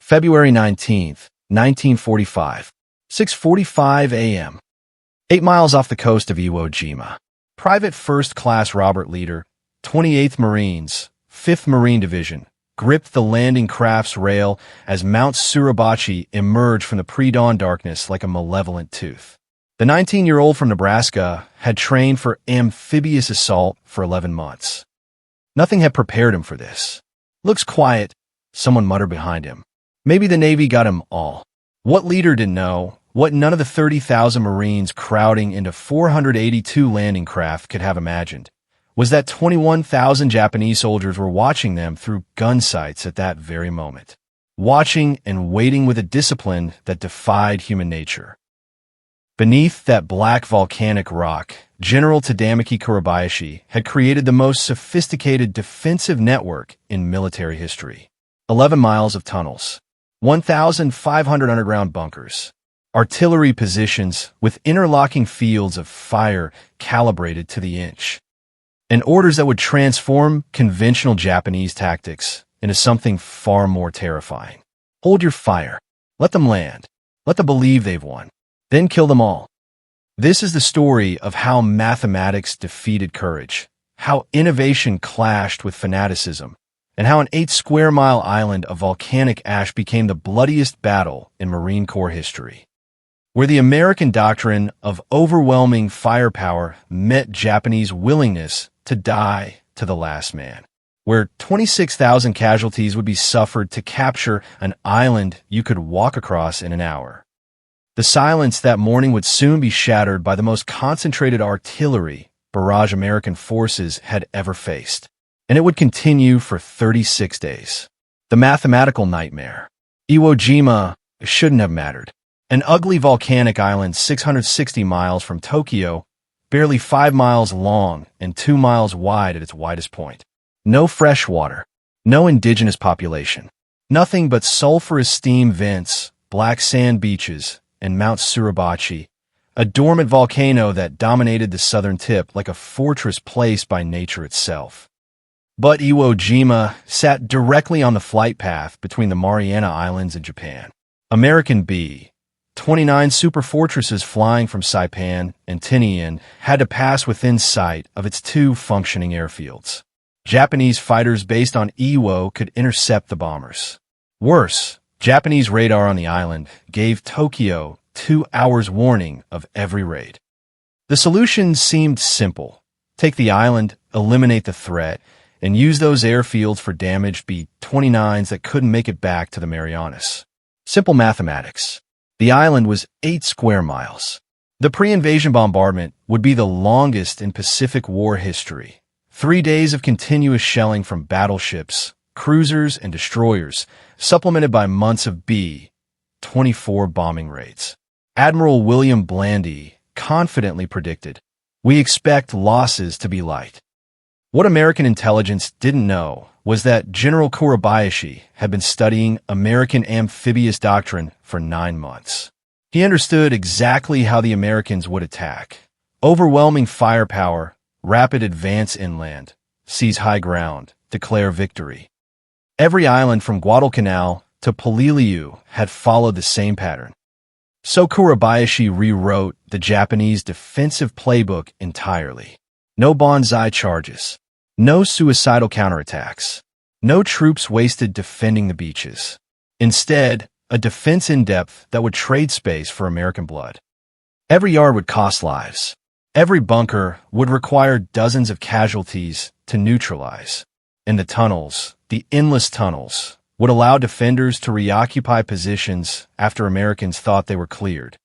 February 19th, 1945, 6:45 a.m. 8 miles off the coast of Iwo Jima. Private First Class Robert Leader, 28th Marines, 5th Marine Division, gripped the landing craft's rail as Mount Suribachi emerged from the pre-dawn darkness like a malevolent tooth. The 19-year-old from Nebraska had trained for amphibious assault for 11 months. Nothing had prepared him for this. "Looks quiet," someone muttered behind him. Maybe the Navy got him all. What leader didn't know, what none of the 30,000 Marines crowding into 482 landing craft could have imagined, was that 21,000 Japanese soldiers were watching them through gun sights at that very moment. Watching and waiting with a discipline that defied human nature. Beneath that black volcanic rock, General Tadamichi Kuribayashi had created the most sophisticated defensive network in military history. 11 miles of tunnels, 1,500 underground bunkers, artillery positions with interlocking fields of fire calibrated to the inch, and orders that would transform conventional Japanese tactics into something far more terrifying. Hold your fire. Let them land. Let them believe they've won. Then kill them all. This is the story of how mathematics defeated courage, how innovation clashed with fanaticism, and how an 8-square-mile island of volcanic ash became the bloodiest battle in Marine Corps history. Where the American doctrine of overwhelming firepower met Japanese willingness to die to the last man. Where 26,000 casualties would be suffered to capture an island you could walk across in an hour. The silence that morning would soon be shattered by the most concentrated artillery barrage American forces had ever faced. And it would continue for 36 days. The mathematical nightmare. Iwo Jima shouldn't have mattered. An ugly volcanic island 660 miles from Tokyo, barely 5 miles long and 2 miles wide at its widest point. No fresh water, no indigenous population, nothing but sulfurous steam vents, black sand beaches, and Mount Suribachi, a dormant volcano that dominated the southern tip like a fortress placed by nature itself. But Iwo Jima sat directly on the flight path between the Mariana Islands and Japan. American B, 29 super fortresses flying from Saipan and Tinian had to pass within sight of its 2 functioning airfields. Japanese fighters based on Iwo could intercept the bombers. Worse, Japanese radar on the island gave Tokyo 2 hours warning of every raid. The solution seemed simple. Take the island, eliminate the threat, and use those airfields for damaged B-29s that couldn't make it back to the Marianas. Simple mathematics. The island was 8 square miles. The pre-invasion bombardment would be the longest in Pacific War history. 3 days of continuous shelling from battleships, cruisers, and destroyers, supplemented by months of B-24 bombing raids. Admiral William Blandy confidently predicted, "We expect losses to be light." What American intelligence didn't know was that General Kuribayashi had been studying American amphibious doctrine for 9 months. He understood exactly how the Americans would attack. Overwhelming firepower, rapid advance inland, seize high ground, declare victory. Every island from Guadalcanal to Peleliu had followed the same pattern. So Kuribayashi rewrote the Japanese defensive playbook entirely. No banzai charges. No suicidal counterattacks. No troops wasted defending the beaches. Instead, a defense in depth that would trade space for American blood. Every yard would cost lives. Every bunker would require dozens of casualties to neutralize. And the tunnels, the endless tunnels, would allow defenders to reoccupy positions after Americans thought they were cleared.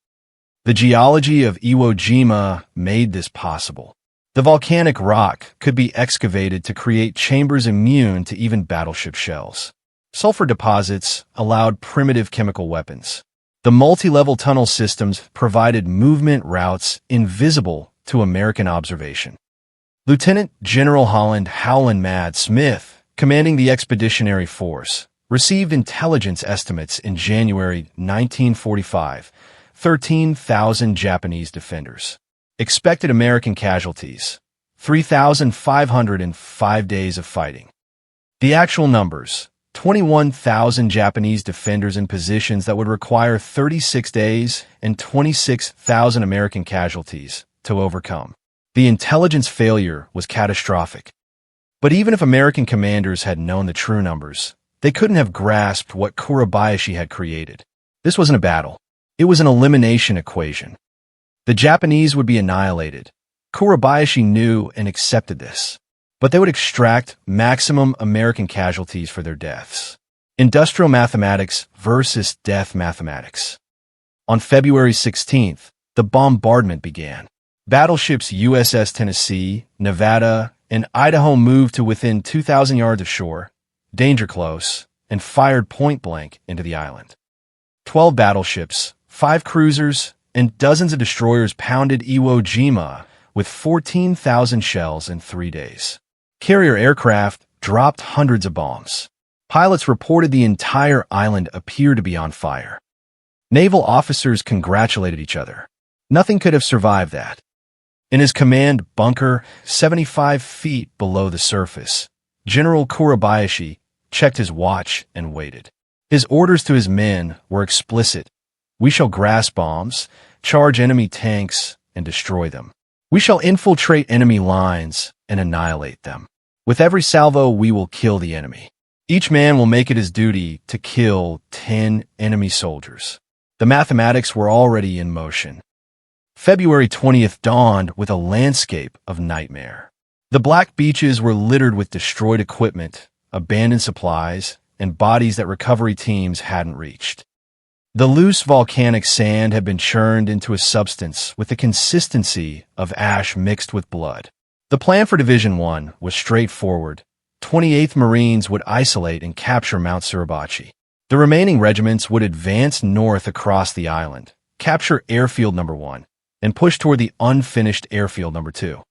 The geology of Iwo Jima made this possible. The volcanic rock could be excavated to create chambers immune to even battleship shells. Sulfur deposits allowed primitive chemical weapons. The multi-level tunnel systems provided movement routes invisible to American observation. Lieutenant General Howland Mad Smith, commanding the Expeditionary Force, received intelligence estimates in January 1945, 13,000 Japanese defenders. Expected American casualties, 3,500 in 5 days of fighting. The actual numbers, 21,000 Japanese defenders in positions that would require 36 days and 26,000 American casualties to overcome. The intelligence failure was catastrophic. But even if American commanders had known the true numbers, they couldn't have grasped what Kuribayashi had created. This wasn't a battle. It was an elimination equation. The Japanese would be annihilated. Kuribayashi knew and accepted this. But they would extract maximum American casualties for their deaths. Industrial mathematics versus death mathematics. On February 16th, the bombardment began. Battleships USS Tennessee, Nevada, and Idaho moved to within 2,000 yards of shore, danger close, and fired point-blank into the island. 12 battleships, 5 cruisers, and dozens of destroyers pounded Iwo Jima with 14,000 shells in 3 days. Carrier aircraft dropped hundreds of bombs. Pilots reported the entire island appeared to be on fire. Naval officers congratulated each other. Nothing could have survived that. In his command bunker, 75 feet below the surface, General Kuribayashi checked his watch and waited. His orders to his men were explicit. We shall grasp bombs, charge enemy tanks, and destroy them. We shall infiltrate enemy lines and annihilate them. With every salvo, we will kill the enemy. Each man will make it his duty to kill 10 enemy soldiers. The mathematics were already in motion. February 20th dawned with a landscape of nightmare. The black beaches were littered with destroyed equipment, abandoned supplies, and bodies that recovery teams hadn't reached. The loose volcanic sand had been churned into a substance with the consistency of ash mixed with blood. The plan for Division 1 was straightforward. 28th Marines would isolate and capture Mount Suribachi. The remaining regiments would advance north across the island, capture Airfield No. 1, and push toward the unfinished Airfield No. 2.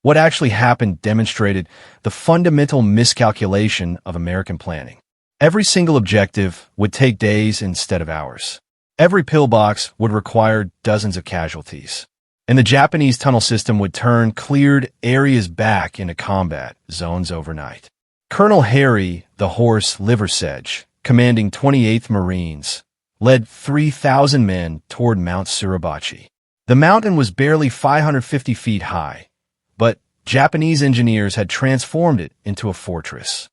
What actually happened demonstrated the fundamental miscalculation of American planning. Every single objective would take days instead of hours. Every pillbox would require dozens of casualties. And the Japanese tunnel system would turn cleared areas back into combat zones overnight. Colonel Harry, the Horse Liversedge, commanding 28th Marines, led 3,000 men toward Mount Suribachi. The mountain was barely 550 feet high, but Japanese engineers had transformed it into a fortress.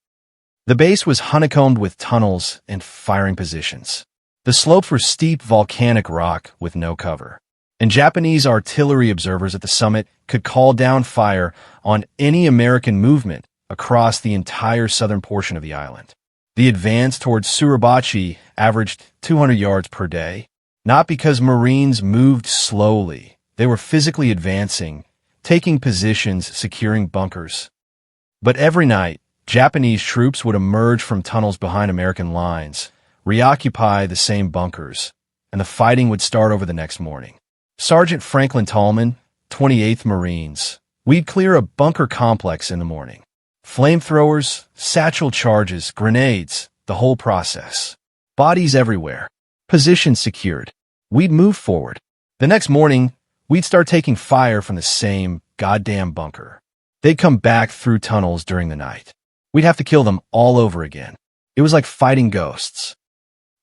The base was honeycombed with tunnels and firing positions. The slopes were steep volcanic rock with no cover. And Japanese artillery observers at the summit could call down fire on any American movement across the entire southern portion of the island. The advance towards Suribachi averaged 200 yards per day, not because Marines moved slowly. They were physically advancing, taking positions, securing bunkers. But every night, Japanese troops would emerge from tunnels behind American lines, reoccupy the same bunkers, and the fighting would start over the next morning. Sergeant Franklin Tallman, 28th Marines. We'd clear a bunker complex in the morning. Flamethrowers, satchel charges, grenades, the whole process. Bodies everywhere. Positions secured. We'd move forward. The next morning, we'd start taking fire from the same goddamn bunker. They'd come back through tunnels during the night. We'd have to kill them all over again. It was like fighting ghosts.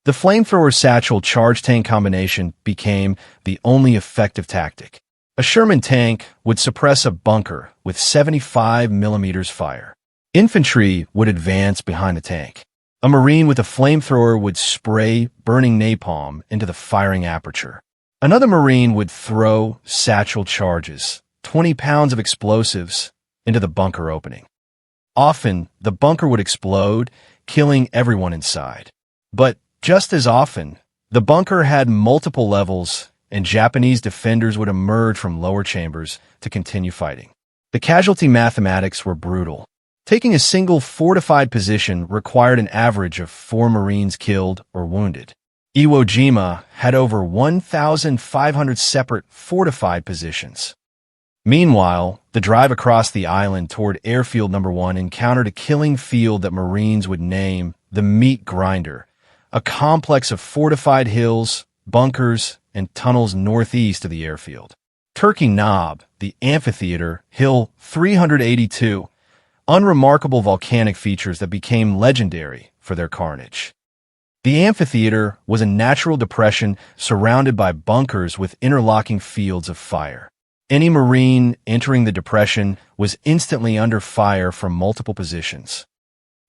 The flamethrower satchel charge tank combination became the only effective tactic. A Sherman tank would suppress a bunker with 75 millimeters fire. Infantry would advance behind the tank. A Marine with a flamethrower would spray burning napalm into the firing aperture. Another Marine would throw satchel charges, 20 pounds of explosives, into the bunker opening. Often, the bunker would explode, killing everyone inside. But just as often, the bunker had multiple levels, and Japanese defenders would emerge from lower chambers to continue fighting. The casualty mathematics were brutal. Taking a single fortified position required an average of 4 Marines killed or wounded. Iwo Jima had over 1,500 separate fortified positions. Meanwhile, the drive across the island toward Airfield No. 1 encountered a killing field that Marines would name the Meat Grinder, a complex of fortified hills, bunkers, and tunnels northeast of the airfield. Turkey Knob, the amphitheater, Hill 382, unremarkable volcanic features that became legendary for for their carnage. The amphitheater was a natural depression surrounded by bunkers with interlocking fields of fire. Any Marine entering the depression was instantly under fire from multiple positions.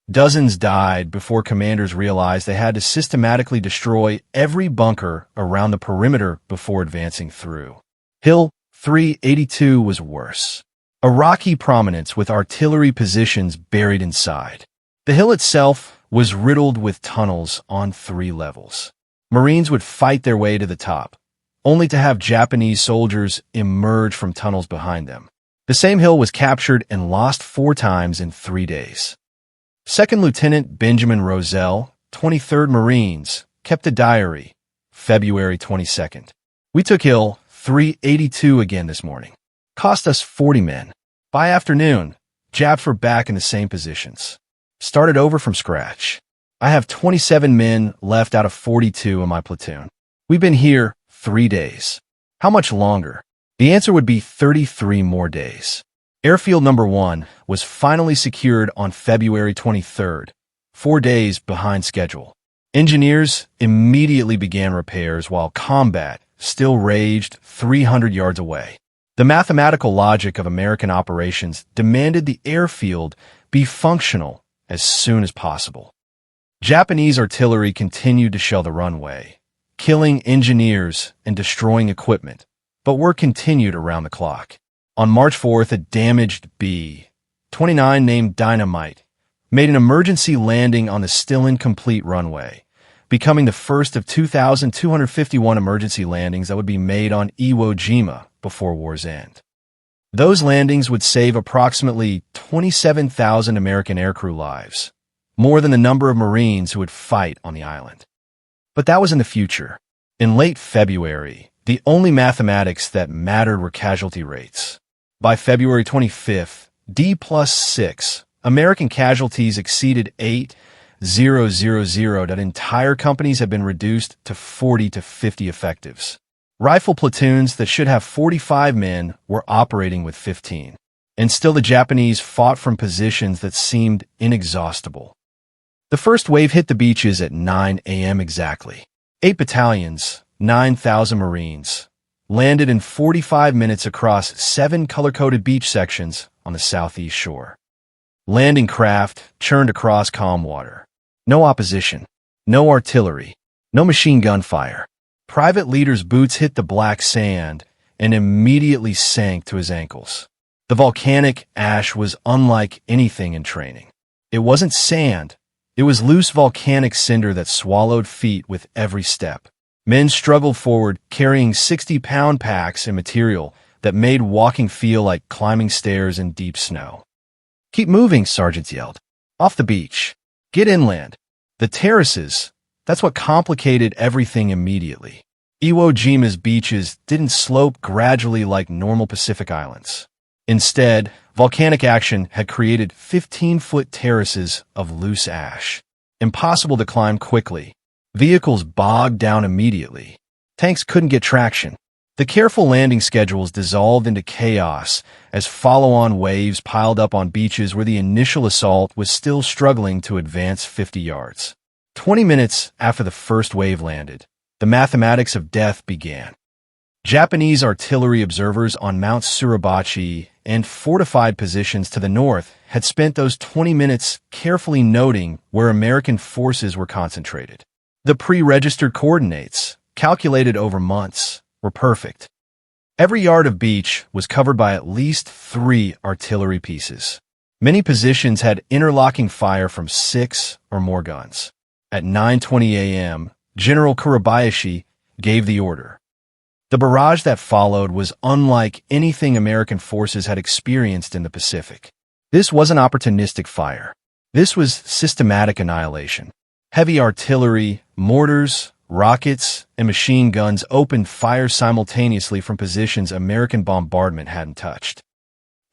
Dozens died before commanders realized they had to systematically destroy every bunker around the perimeter before advancing through. Hill 382 was worse. A rocky prominence with artillery positions buried inside. The hill itself was riddled with tunnels on 3 levels. Marines would fight their way to the top, only to have Japanese soldiers emerge from tunnels behind them. The same hill was captured and lost 4 times in 3 days. Second Lieutenant Benjamin Roselle, 23rd Marines, kept a diary, February 22nd. We took Hill 382 again this morning. Cost us 40 men. By afternoon, Japs were back in the same positions. Started over from scratch. I have 27 men left out of 42 in my platoon. We've been here 3 days. How much longer? The answer would be 33 more days. Airfield number 1 was finally secured on February 23rd, 4 days behind schedule. Engineers immediately began repairs while combat still raged 300 yards away. The mathematical logic of American operations demanded the airfield be functional as soon as possible. Japanese artillery continued to shell the runway, killing engineers and destroying equipment, but work continued around the clock. On March 4th, a damaged B-29 named Dynamite made an emergency landing on the still incomplete runway, becoming the first of 2,251 emergency landings that would be made on Iwo Jima before war's end. Those landings would save approximately 27,000 American aircrew lives, more than the number of Marines who would fight on the island. But that was in the future. In late February, the only mathematics that mattered were casualty rates. By February 25th, D+6, American casualties exceeded 8,000, that entire companies had been reduced to 40 to 50 effectives. Rifle platoons that should have 45 men were operating with 15. And still the Japanese fought from positions that seemed inexhaustible. The first wave hit the beaches at 9 a.m. exactly. 8 battalions, 9,000 Marines, landed in 45 minutes across 7 color-coded beach sections on the southeast shore. Landing craft churned across calm water. No opposition, no artillery, no machine gun fire. Private Leader's boots hit the black sand and immediately sank to his ankles. The volcanic ash was unlike anything in training. It wasn't sand. It was loose volcanic cinder that swallowed feet with every step. Men struggled forward, carrying 60-pound packs and material that made walking feel like climbing stairs in deep snow. "Keep moving," sergeants yelled. "Off the beach. Get inland. The terraces." That's what complicated everything immediately. Iwo Jima's beaches didn't slope gradually like normal Pacific islands. Instead, volcanic action had created 15-foot terraces of loose ash. Impossible to climb quickly. Vehicles bogged down immediately. Tanks couldn't get traction. The careful landing schedules dissolved into chaos as follow-on waves piled up on beaches where the initial assault was still struggling to advance 50 yards. 20 minutes after the first wave landed, the mathematics of death began. Japanese artillery observers on Mount Suribachi and fortified positions to the north had spent those 20 minutes carefully noting where American forces were concentrated. The pre-registered coordinates, calculated over months, were perfect. Every yard of beach was covered by at least 3 artillery pieces. Many positions had interlocking fire from 6 or more guns. At 9:20 a.m., General Kuribayashi gave the order. The barrage that followed was unlike anything American forces had experienced in the Pacific. This wasn't opportunistic fire. This was systematic annihilation. Heavy artillery, mortars, rockets, and machine guns opened fire simultaneously from positions American bombardment hadn't touched.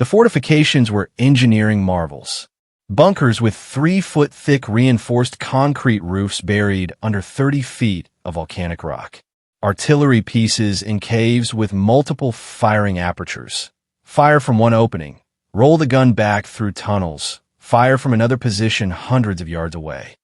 The fortifications were engineering marvels. Bunkers with 3-foot-thick reinforced concrete roofs buried under 30 feet of volcanic rock. Artillery pieces in caves with multiple firing apertures. Fire from one opening. Roll the gun back through tunnels. Fire from another position hundreds of yards away.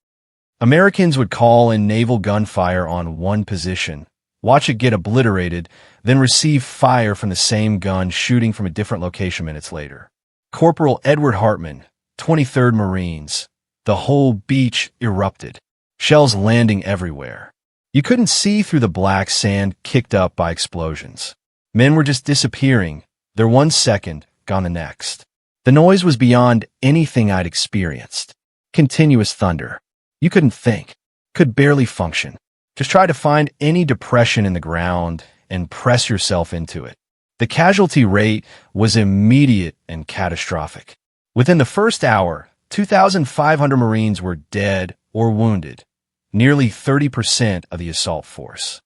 Americans would call in naval gunfire on one position, watch it get obliterated, then receive fire from the same gun shooting from a different location minutes later. Corporal Edward Hartman, 23rd Marines. The whole beach erupted, shells landing everywhere. You couldn't see through the black sand kicked up by explosions. Men were just disappearing, their 1 second, gone the next. The noise was beyond anything I'd experienced. Continuous thunder. You couldn't think, could barely function. Just try to find any depression in the ground and press yourself into it. The casualty rate was immediate and catastrophic. Within the first hour, 2,500 Marines were dead or wounded, nearly 30% of the assault force.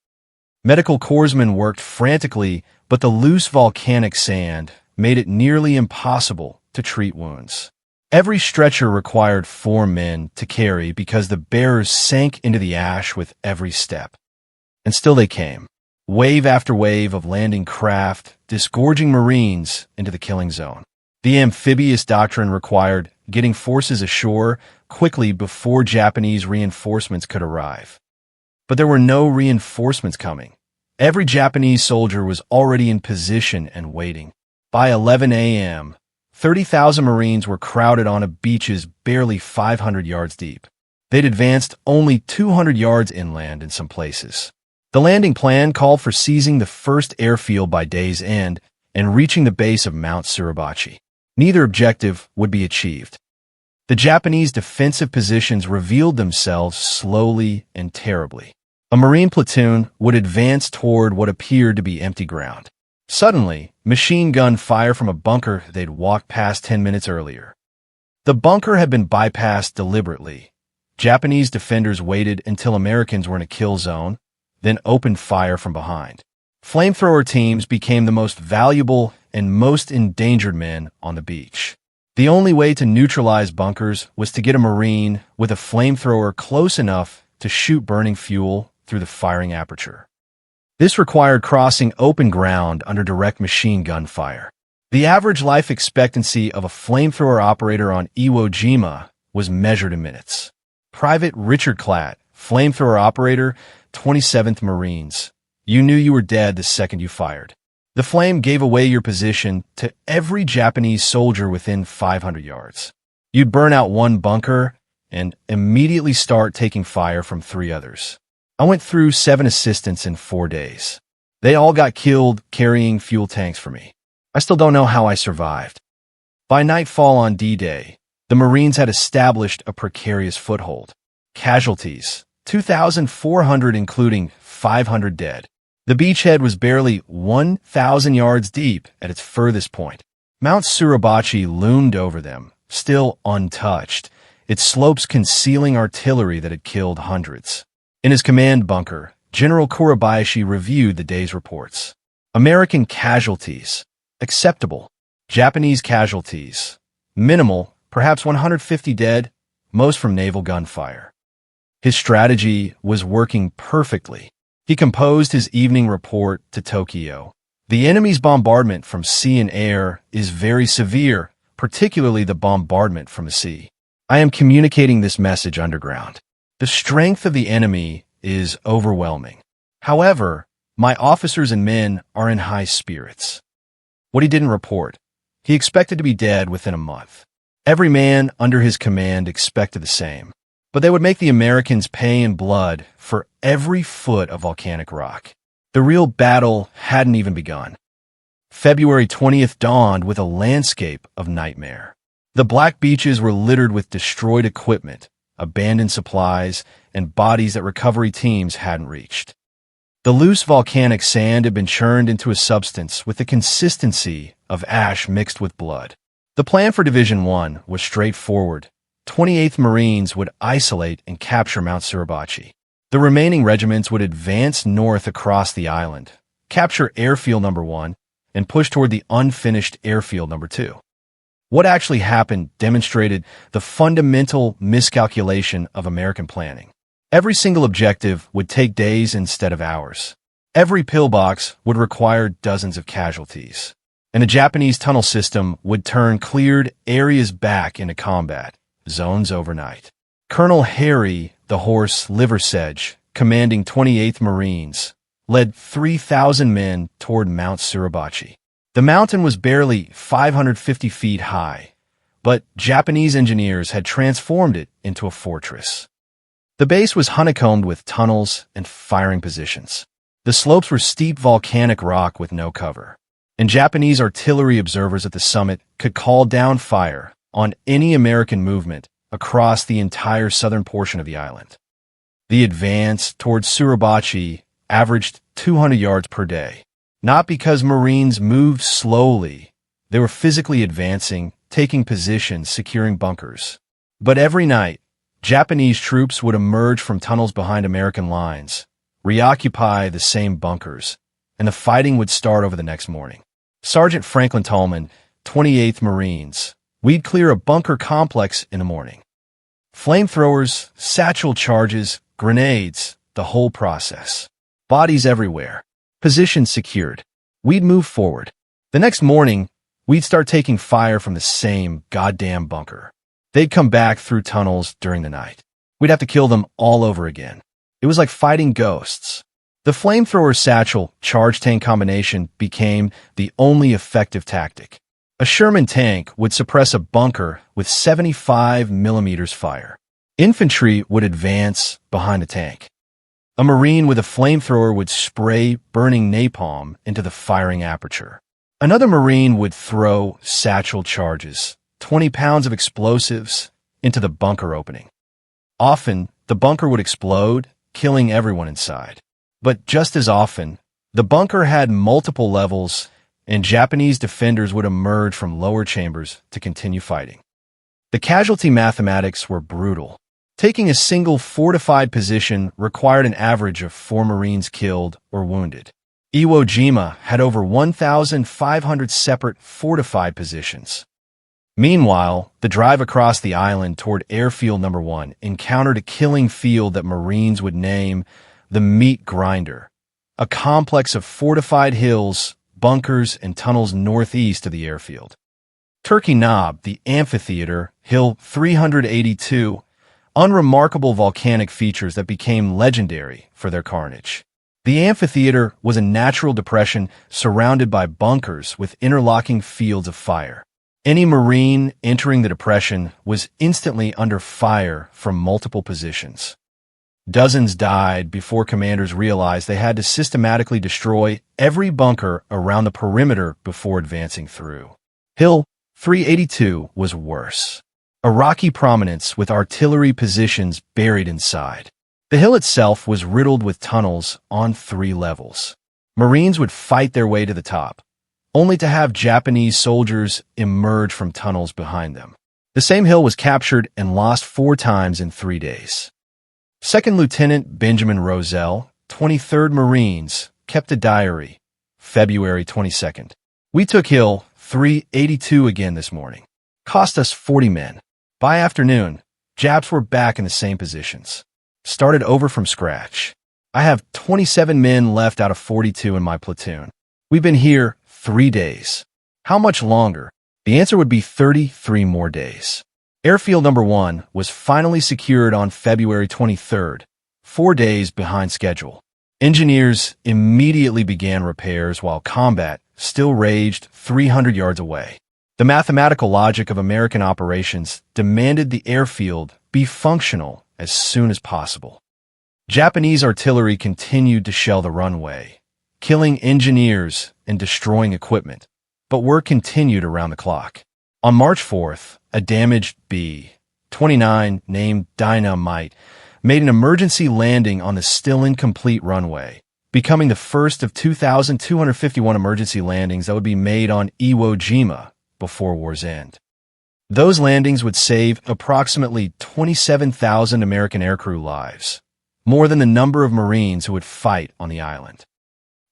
Medical corpsmen worked frantically, but the loose volcanic sand made it nearly impossible to treat wounds. Every stretcher required 4 men to carry because the bearers sank into the ash with every step. And still they came, wave after wave of landing craft, disgorging Marines into the killing zone. The amphibious doctrine required getting forces ashore quickly before Japanese reinforcements could arrive. But there were no reinforcements coming. Every Japanese soldier was already in position and waiting. By 11 a.m., 30,000 Marines were crowded on beaches barely 500 yards deep. They'd advanced only 200 yards inland in some places. The landing plan called for seizing the first airfield by day's end and reaching the base of Mount Suribachi. Neither objective would be achieved. The Japanese defensive positions revealed themselves slowly and terribly. A Marine platoon would advance toward what appeared to be empty ground. Suddenly, machine gun fire from a bunker they'd walked past 10 minutes earlier. The bunker had been bypassed deliberately. Japanese defenders waited until Americans were in a kill zone, then opened fire from behind. Flamethrower teams became the most valuable and most endangered men on the beach. The only way to neutralize bunkers was to get a Marine with a flamethrower close enough to shoot burning fuel through the firing aperture. This required crossing open ground under direct machine gun fire. The average life expectancy of a flamethrower operator on Iwo Jima was measured in minutes. Private Richard Klatt, flamethrower operator, 27th Marines. You knew you were dead the second you fired. The flame gave away your position to every Japanese soldier within 500 yards. You'd burn out one bunker and immediately start taking fire from 3 others. I went through 7 assistants in 4 days. They all got killed carrying fuel tanks for me. I still don't know how I survived. By nightfall on D-Day, the Marines had established a precarious foothold. Casualties, 2,400 including 500 dead. The beachhead was barely 1,000 yards deep at its furthest point. Mount Suribachi loomed over them, still untouched, its slopes concealing artillery that had killed hundreds. In his command bunker, General Kuribayashi reviewed the day's reports. American casualties, acceptable. Japanese casualties, minimal, perhaps 150 dead, most from naval gunfire. His strategy was working perfectly. He composed his evening report to Tokyo. The enemy's bombardment from sea and air is very severe, particularly the bombardment from the sea. I am communicating this message underground. The strength of the enemy is overwhelming. However, my officers and men are in high spirits. What he didn't report, he expected to be dead within a month. Every man under his command expected the same. But they would make the Americans pay in blood for every foot of volcanic rock. The real battle hadn't even begun. February 20th dawned with a landscape of nightmare. The black beaches were littered with destroyed equipment, abandoned supplies, and bodies that recovery teams hadn't reached. The loose volcanic sand had been churned into a substance with the consistency of ash mixed with blood. The plan for Division 1 was straightforward. 28th Marines would isolate and capture Mount Suribachi. The remaining regiments would advance north across the island, capture Airfield No. 1, and push toward the unfinished Airfield No. 2. What actually happened demonstrated the fundamental miscalculation of American planning. Every single objective would take days instead of hours. Every pillbox would require dozens of casualties. And the Japanese tunnel system would turn cleared areas back into combat zones overnight. Colonel Harry the horse Liversedge, commanding 28th Marines, led 3,000 men toward Mount Suribachi. The mountain was barely 550 feet high, but Japanese engineers had transformed it into a fortress. The base was honeycombed with tunnels and firing positions. The slopes were steep volcanic rock with no cover, and Japanese artillery observers at the summit could call down fire on any American movement across the entire southern portion of the island. The advance towards Suribachi averaged 200 yards per day. Not because Marines moved slowly, they were physically advancing, taking positions, securing bunkers. But every night, Japanese troops would emerge from tunnels behind American lines, reoccupy the same bunkers, and the fighting would start over the next morning. Sergeant Franklin Tallman, 28th Marines, we'd clear a bunker complex in the morning. Flamethrowers, satchel charges, grenades, the whole process. Bodies everywhere. Positions secured. We'd move forward. The next morning, we'd start taking fire from the same goddamn bunker. They'd come back through tunnels during the night. We'd have to kill them all over again. It was like fighting ghosts. The flamethrower satchel charge tank combination became the only effective tactic. A Sherman tank would suppress a bunker with 75 millimeters fire. Infantry would advance behind the tank. A Marine with a flamethrower would spray burning napalm into the firing aperture. Another Marine would throw satchel charges, 20 pounds of explosives, into the bunker opening. Often, the bunker would explode, killing everyone inside. But just as often, the bunker had multiple levels, and Japanese defenders would emerge from lower chambers to continue fighting. The casualty mathematics were brutal. Taking a single fortified position required an average of 4 Marines killed or wounded. Iwo Jima had over 1,500 separate fortified positions. Meanwhile, the drive across the island toward Airfield No. 1 encountered a killing field that Marines would name the Meat Grinder, a complex of fortified hills, bunkers, and tunnels northeast of the airfield. Turkey Knob, the amphitheater, Hill 382, unremarkable volcanic features that became legendary for their carnage. The amphitheater was a natural depression surrounded by bunkers with interlocking fields of fire. Any Marine entering the depression was instantly under fire from multiple positions. Dozens died before commanders realized they had to systematically destroy every bunker around the perimeter before advancing through. Hill 382 was worse. A rocky prominence with artillery positions buried inside. The hill itself was riddled with tunnels on 3 levels. Marines would fight their way to the top, only to have Japanese soldiers emerge from tunnels behind them. The same hill was captured and lost 4 times in 3 days. Second Lieutenant Benjamin Roselle, 23rd Marines, kept a diary, February 22nd. We took Hill 382 again this morning. Cost us 40 men. By afternoon, Japs were back in the same positions. Started over from scratch. I have 27 men left out of 42 in my platoon. We've been here 3 days. How much longer? The answer would be 33 more days. Airfield No. 1 was finally secured on February 23rd, 4 days behind schedule. Engineers immediately began repairs while combat still raged 300 yards away. The mathematical logic of American operations demanded the airfield be functional as soon as possible. Japanese artillery continued to shell the runway, killing engineers and destroying equipment, but work continued around the clock. On March 4th, a damaged B-29 named Dynamite made an emergency landing on the still incomplete runway, becoming the first of 2,251 emergency landings that would be made on Iwo Jima before war's end. Those landings would save approximately 27,000 American aircrew lives, more than the number of Marines who would fight on the island.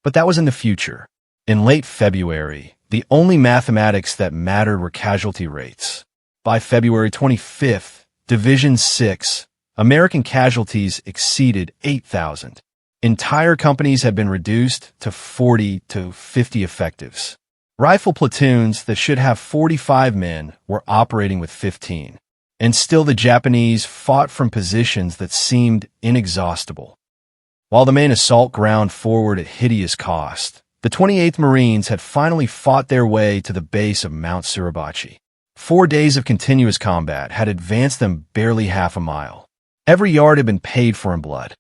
But that was in the future. In late February, the only mathematics that mattered were casualty rates. By February 25th, Division 6, American casualties exceeded 8,000. Entire companies had been reduced to 40 to 50 effectives. Rifle platoons that should have 45 men were operating with 15. And still the Japanese fought from positions that seemed inexhaustible. While the main assault ground forward at hideous cost, the 28th Marines had finally fought their way to the base of Mount Suribachi. 4 days of continuous combat had advanced them barely half a mile. Every yard had been paid for in blood.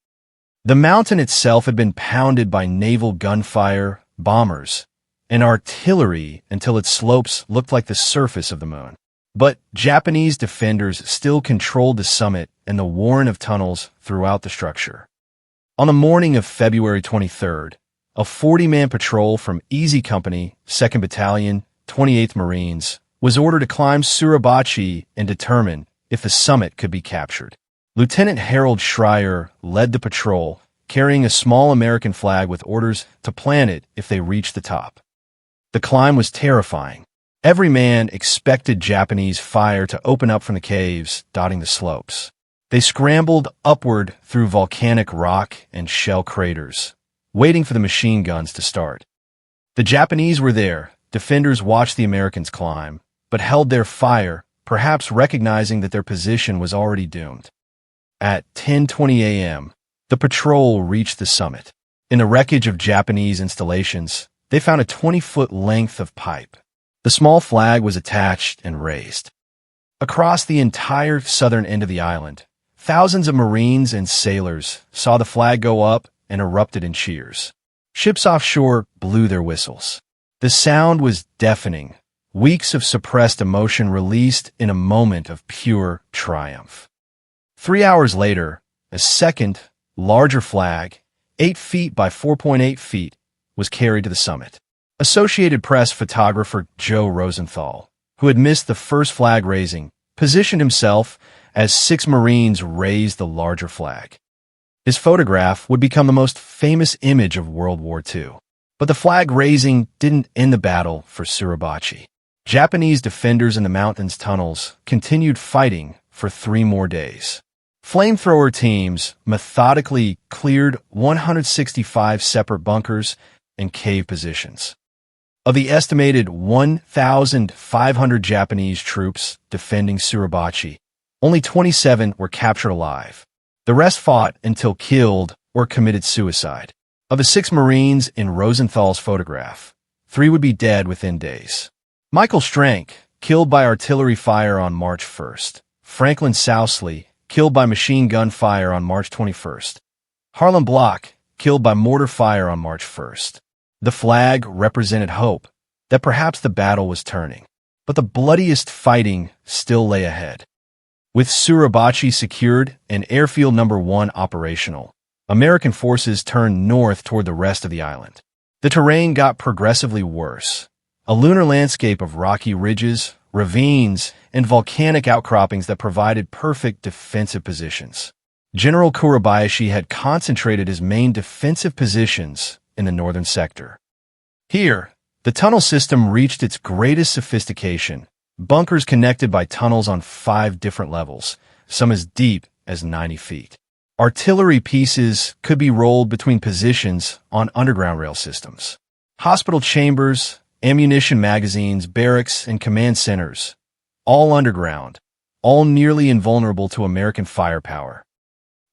The mountain itself had been pounded by naval gunfire, bombers, and artillery until its slopes looked like the surface of the moon. But Japanese defenders still controlled the summit and the warren of tunnels throughout the structure. On the morning of February 23rd, a 40-man patrol from Easy Company, 2nd Battalion, 28th Marines, was ordered to climb Suribachi and determine if the summit could be captured. Lieutenant Harold Schreier led the patrol, carrying a small American flag with orders to plant it if they reached the top. The climb was terrifying. Every man expected Japanese fire to open up from the caves dotting the slopes. They scrambled upward through volcanic rock and shell craters, waiting for the machine guns to start. The Japanese were there. Defenders watched the Americans climb, but held their fire, perhaps recognizing that their position was already doomed. At 10:20 a.m., the patrol reached the summit. In the wreckage of Japanese installations, they found a 20-foot length of pipe. The small flag was attached and raised. Across the entire southern end of the island, thousands of Marines and sailors saw the flag go up and erupted in cheers. Ships offshore blew their whistles. The sound was deafening, weeks of suppressed emotion released in a moment of pure triumph. 3 hours later, a second, larger flag, 8 feet by 4.8 feet, was carried to the summit. Associated Press photographer Joe Rosenthal, who had missed the first flag raising, positioned himself as 6 Marines raised the larger flag. His photograph would become the most famous image of World War II. But the flag raising didn't end the battle for Suribachi. Japanese defenders in the mountain's tunnels continued fighting for 3 more days. Flamethrower teams methodically cleared 165 separate bunkers and cave positions. Of the estimated 1,500 Japanese troops defending Suribachi, only 27 were captured alive. The rest fought until killed or committed suicide. Of the 6 Marines in Rosenthal's photograph, 3 would be dead within days. Michael Strank, killed by artillery fire on March 1st. Franklin Sousley, killed by machine gun fire on March 21st. Harlan Block, killed by mortar fire on March 1st. The flag represented hope that perhaps the battle was turning, but the bloodiest fighting still lay ahead. With Suribachi secured and Airfield No. 1 operational, American forces turned north toward the rest of the island. The terrain got progressively worse. A lunar landscape of rocky ridges, ravines, and volcanic outcroppings that provided perfect defensive positions. General Kuribayashi had concentrated his main defensive positions in the northern sector. Here, the tunnel system reached its greatest sophistication, bunkers connected by tunnels on 5 different levels, some as deep as 90 feet. Artillery pieces could be rolled between positions on underground rail systems. Hospital chambers, ammunition magazines, barracks, and command centers, all underground, all nearly invulnerable to American firepower.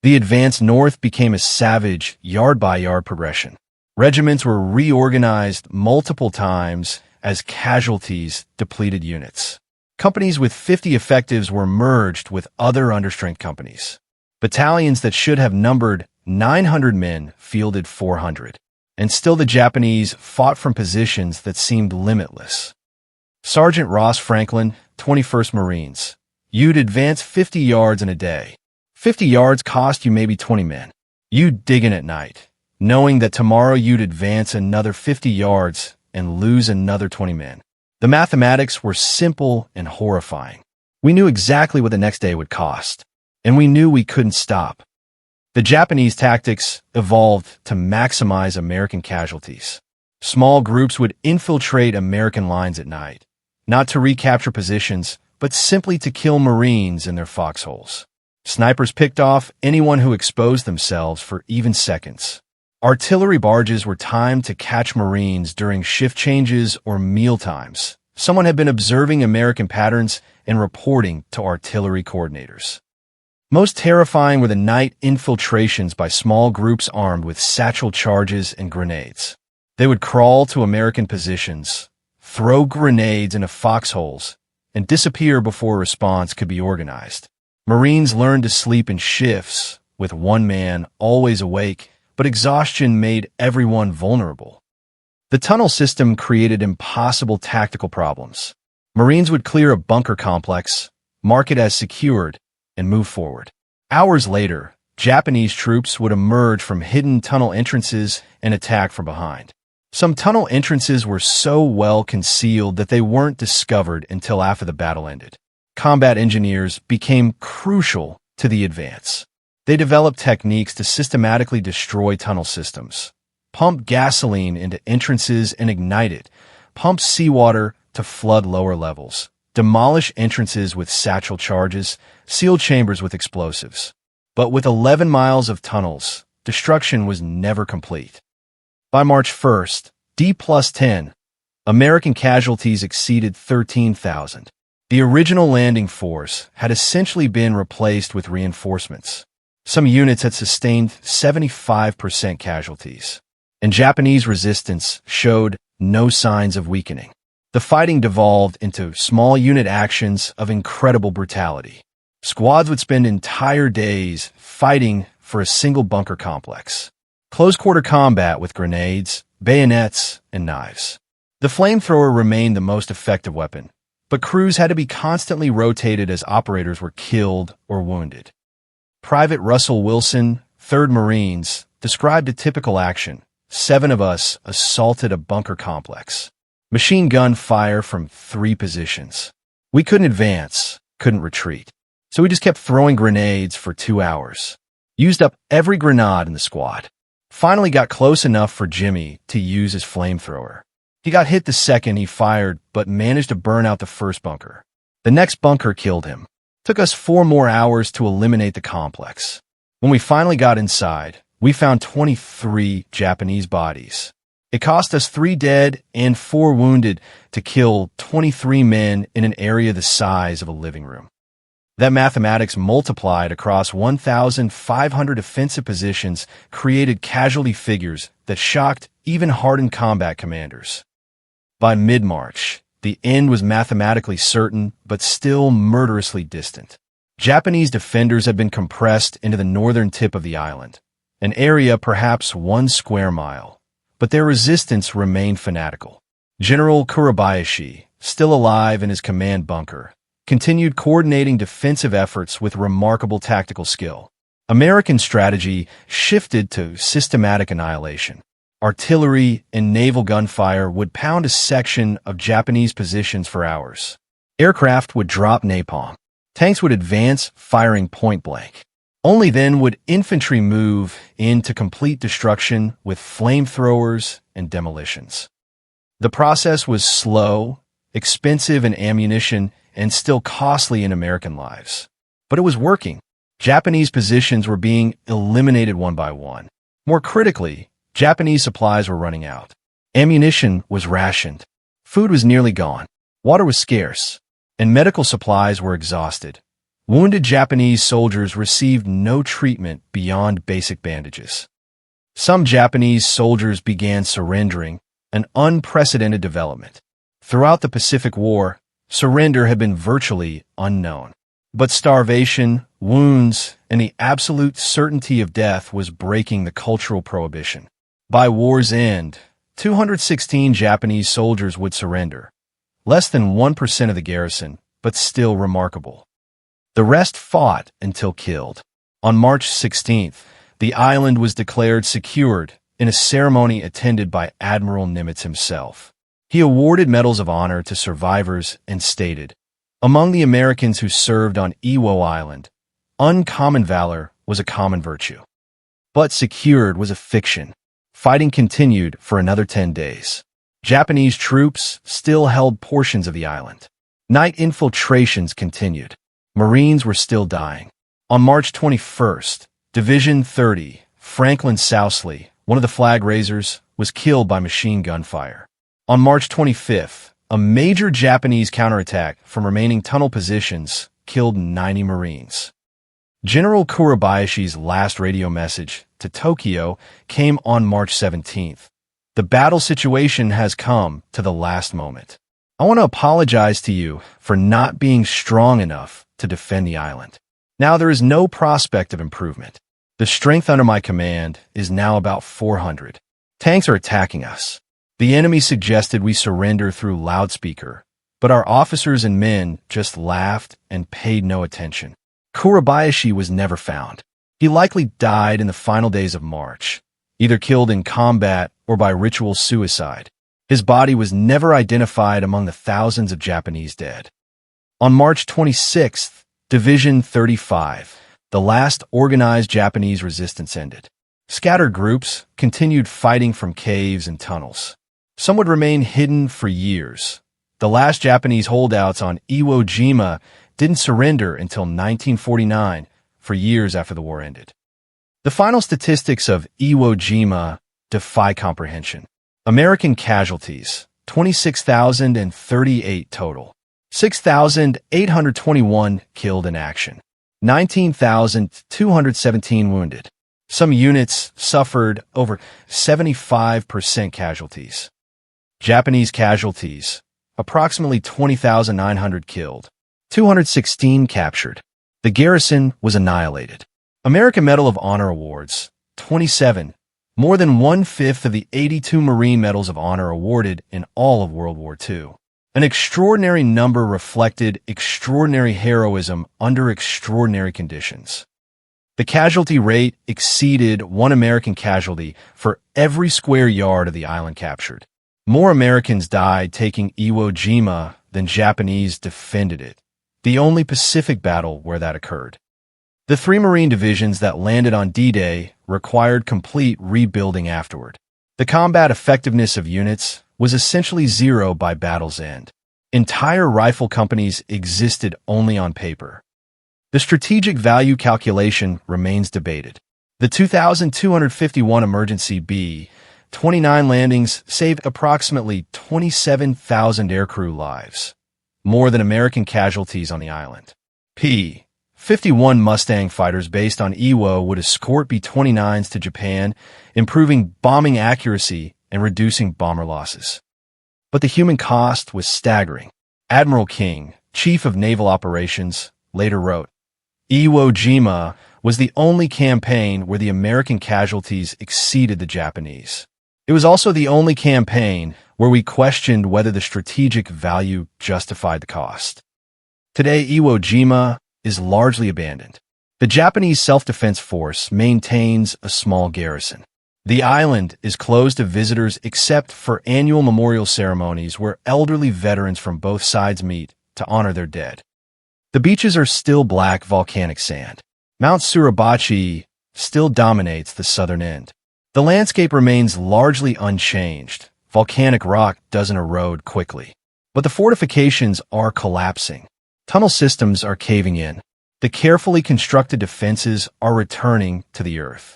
The advance north became a savage, yard-by-yard progression. Regiments were reorganized multiple times as casualties depleted units. Companies with 50 effectives were merged with other understrength companies. Battalions that should have numbered 900 men fielded 400. And still the Japanese fought from positions that seemed limitless. Sergeant Ross Franklin, 21st Marines. You'd advance 50 yards in a day. 50 yards cost you maybe 20 men. You'd dig in at night, knowing that tomorrow you'd advance another 50 yards and lose another 20 men. The mathematics were simple and horrifying. We knew exactly what the next day would cost, and we knew we couldn't stop. The Japanese tactics evolved to maximize American casualties. Small groups would infiltrate American lines at night, not to recapture positions, but simply to kill Marines in their foxholes. Snipers picked off anyone who exposed themselves for even seconds. Artillery barges were timed to catch Marines during shift changes or meal times, Someone had been observing American patterns and reporting to artillery coordinators. Most terrifying were the night infiltrations by small groups armed with satchel charges and grenades. They would crawl to American positions, throw grenades into foxholes, and disappear before a response could be organized. Marines learned to sleep in shifts, with one man always awake, but exhaustion made everyone vulnerable. The tunnel system created impossible tactical problems. Marines would clear a bunker complex, mark it as secured, and move forward. Hours later, Japanese troops would emerge from hidden tunnel entrances and attack from behind. Some tunnel entrances were so well concealed that they weren't discovered until after the battle ended. Combat engineers became crucial to the advance. They developed techniques to systematically destroy tunnel systems, pump gasoline into entrances and ignite it, pump seawater to flood lower levels, demolish entrances with satchel charges, seal chambers with explosives. But with 11 miles of tunnels, destruction was never complete. By March 1st, D+10, American casualties exceeded 13,000. The original landing force had essentially been replaced with reinforcements. Some units had sustained 75% casualties, and Japanese resistance showed no signs of weakening. The fighting devolved into small unit actions of incredible brutality. Squads would spend entire days fighting for a single bunker complex. Close-quarter combat with grenades, bayonets, and knives. The flamethrower remained the most effective weapon, but crews had to be constantly rotated as operators were killed or wounded. Private Russell Wilson, 3rd Marines, described a typical action. 7 of us assaulted a bunker complex. Machine gun fire from 3 positions. We couldn't advance, couldn't retreat. So we just kept throwing grenades for 2 hours. Used up every grenade in the squad. Finally got close enough for Jimmy to use his flamethrower. He got hit the second he fired, but managed to burn out the first bunker. The next bunker killed him. Took us 4 more hours to eliminate the complex. When we finally got inside, we found 23 Japanese bodies. It cost us 3 dead and 4 wounded to kill 23 men in an area the size of a living room. That mathematics multiplied across 1,500 offensive positions created casualty figures that shocked even hardened combat commanders. By mid-March, the end was mathematically certain, but still murderously distant. Japanese defenders had been compressed into the northern tip of the island, an area perhaps 1 square mile, but their resistance remained fanatical. General Kuribayashi, still alive in his command bunker, continued coordinating defensive efforts with remarkable tactical skill. American strategy shifted to systematic annihilation. Artillery and naval gunfire would pound a section of Japanese positions for hours. Aircraft would drop napalm. Tanks would advance, firing point blank. Only then would infantry move in to complete destruction with flamethrowers and demolitions. The process was slow, expensive in ammunition, and still costly in American lives. But it was working. Japanese positions were being eliminated one by one. More critically, Japanese supplies were running out. Ammunition was rationed. Food was nearly gone. Water was scarce. And medical supplies were exhausted. Wounded Japanese soldiers received no treatment beyond basic bandages. Some Japanese soldiers began surrendering, an unprecedented development. Throughout the Pacific War, surrender had been virtually unknown. But starvation, wounds, and the absolute certainty of death was breaking the cultural prohibition. By war's end, 216 Japanese soldiers would surrender. Less than 1% of the garrison, but still remarkable. The rest fought until killed. On March 16th, the island was declared secured in a ceremony attended by Admiral Nimitz himself. He awarded medals of honor to survivors and stated, "Among the Americans who served on Iwo Island, uncommon valor was a common virtue. But secured was a fiction." Fighting continued for another 10 days. Japanese troops still held portions of the island. Night infiltrations continued. Marines were still dying. On March 21st, Division 30, Franklin Sousley, one of the flag raisers, was killed by machine gun fire. On March 25th, a major Japanese counterattack from remaining tunnel positions killed 90 Marines. General Kuribayashi's last radio message to Tokyo came on March 17th. The battle situation has come to the last moment. I want to apologize to you for not being strong enough to defend the island. Now there is no prospect of improvement. The strength under my command is now about 400. Tanks are attacking us. The enemy suggested we surrender through loudspeaker, but our officers and men just laughed and paid no attention. Kuribayashi was never found. He likely died in the final days of March, either killed in combat or by ritual suicide. His body was never identified among the thousands of Japanese dead. On March 26th, Division 35, the last organized Japanese resistance ended. Scattered groups continued fighting from caves and tunnels. Some would remain hidden for years. The last Japanese holdouts on Iwo Jima didn't surrender until 1949, for years after the war ended. The final statistics of Iwo Jima defy comprehension. American casualties, 26,038 total. 6,821 killed in action. 19,217 wounded. Some units suffered over 75% casualties. Japanese casualties, approximately 20,900 killed. 216 captured. The garrison was annihilated. American Medal of Honor awards, 27, more than 1/5 of the 82 Marine Medals of Honor awarded in all of World War II. An extraordinary number reflected extraordinary heroism under extraordinary conditions. The casualty rate exceeded 1 American casualty for every square yard of the island captured. More Americans died taking Iwo Jima than Japanese defended it, the only Pacific battle where that occurred. The 3 Marine divisions that landed on D-Day required complete rebuilding afterward. The combat effectiveness of units was essentially zero by battle's end. Entire rifle companies existed only on paper. The strategic value calculation remains debated. The 2,251 emergency B-29 landings saved approximately 27,000 aircrew lives, more than American casualties on the island. P-51 Mustang fighters based on Iwo would escort B-29s to Japan, improving bombing accuracy and reducing bomber losses. But the human cost was staggering. Admiral King, Chief of Naval Operations, later wrote, Iwo Jima was the only campaign where the American casualties exceeded the Japanese. It was also the only campaign where we questioned whether the strategic value justified the cost. Today, Iwo Jima is largely abandoned. The Japanese self-defense force maintains a small garrison. The island is closed to visitors except for annual memorial ceremonies where elderly veterans from both sides meet to honor their dead. The beaches are still black volcanic sand. Mount Suribachi still dominates the southern end. The landscape remains largely unchanged. Volcanic rock doesn't erode quickly. But the fortifications are collapsing. Tunnel systems are caving in. The carefully constructed defenses are returning to the earth.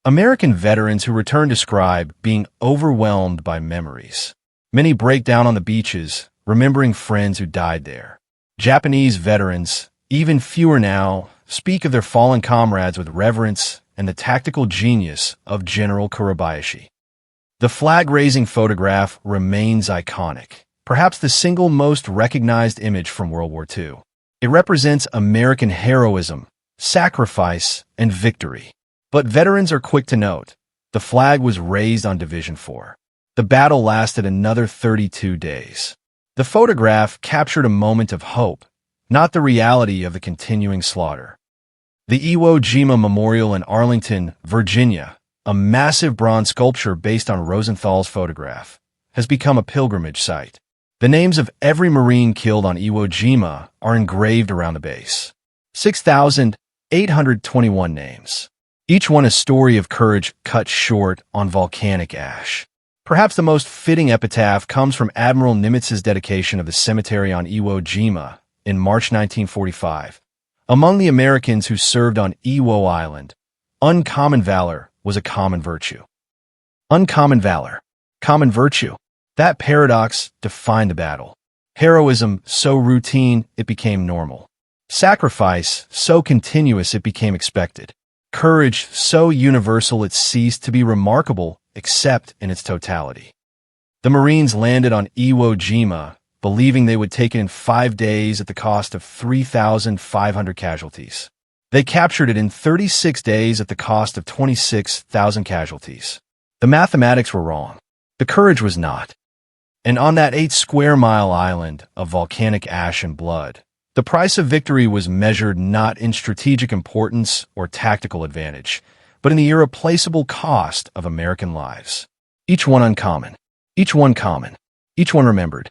American veterans who return describe being overwhelmed by memories. Many break down on the beaches, remembering friends who died there. Japanese veterans, even fewer now, speak of their fallen comrades with reverence and the tactical genius of General Kuribayashi. The flag-raising photograph remains iconic, perhaps the single most recognized image from World War II. It represents American heroism, sacrifice, and victory. But veterans are quick to note, the flag was raised on Division 4. The battle lasted another 32 days. The photograph captured a moment of hope, not the reality of the continuing slaughter. The Iwo Jima Memorial in Arlington, Virginia, a massive bronze sculpture based on Rosenthal's photograph, has become a pilgrimage site. The names of every Marine killed on Iwo Jima are engraved around the base. 6,821 names. Each one a story of courage cut short on volcanic ash. Perhaps the most fitting epitaph comes from Admiral Nimitz's dedication of the cemetery on Iwo Jima in March 1945. Among the Americans who served on Iwo Island, uncommon valor was a common virtue. Uncommon valor. Common virtue. That paradox defined the battle. Heroism so routine it became normal. Sacrifice so continuous it became expected. Courage so universal it ceased to be remarkable except in its totality. The Marines landed on Iwo Jima, believing they would take it in 5 days at the cost of 3,500 casualties. They captured it in 36 days at the cost of 26,000 casualties. The mathematics were wrong. The courage was not. And on that 8-square-mile island of volcanic ash and blood, the price of victory was measured not in strategic importance or tactical advantage, but in the irreplaceable cost of American lives. Each one uncommon. Each one common. Each one remembered.